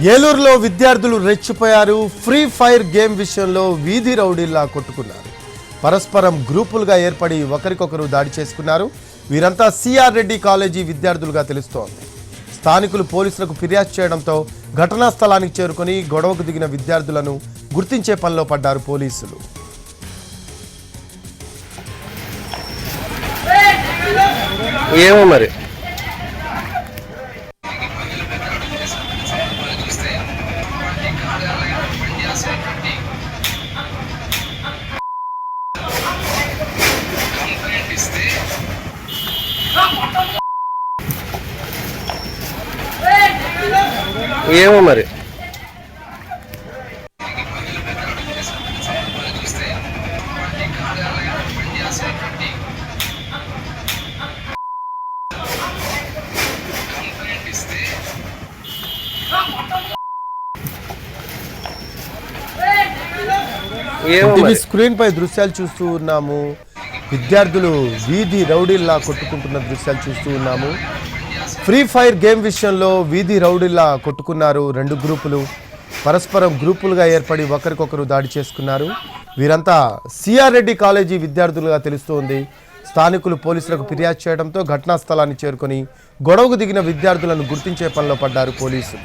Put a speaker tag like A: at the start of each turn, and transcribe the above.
A: ఏలూరులో విద్యార్థులు రెచ్చిపోయారు. ఫ్రీ ఫైర్ గేమ్ విషయంలో వీధి రౌడీల్లా కొట్టుకున్నారు. పరస్పరం గ్రూపులుగా ఏర్పడి ఒకరికొకరు దాడి చేసుకున్నారు. వీరంతా సిఆర్ రెడ్డి కాలేజీ విద్యార్థులుగా తెలుస్తోంది. స్థానికులు పోలీసులకు ఫిర్యాదు చేయడంతో ఘటనా స్థలానికి చేరుకొని గొడవకు దిగిన విద్యార్థులను గుర్తించే పనిలో పడ్డారు పోలీసులు.
B: ఏమో మరి ఏమో మరి
A: స్క్రీన్ పై దృశ్యాలు చూస్తూ ఉన్నాము. విద్యార్థులు వీధి రౌడీల్లా కొట్టుకుంటున్న దృశ్యాలు చూస్తూ ఉన్నాము. ఫ్రీ ఫైర్ గేమ్ విషయంలో వీధి రౌడీల్లా కొట్టుకున్నారు. రెండు గ్రూపులు పరస్పరం గ్రూపులుగా ఏర్పడి ఒకరికొకరు దాడి చేసుకున్నారు. వీరంతా సిఆర్ రెడ్డి కాలేజీ విద్యార్థులుగా తెలుస్తోంది. స్థానికులు పోలీసులకు ఫిర్యాదు చేయడంతో ఘటనా స్థలాన్ని చేరుకొని గొడవకు దిగిన విద్యార్థులను గుర్తించే పనిలో పడ్డారు పోలీసులు.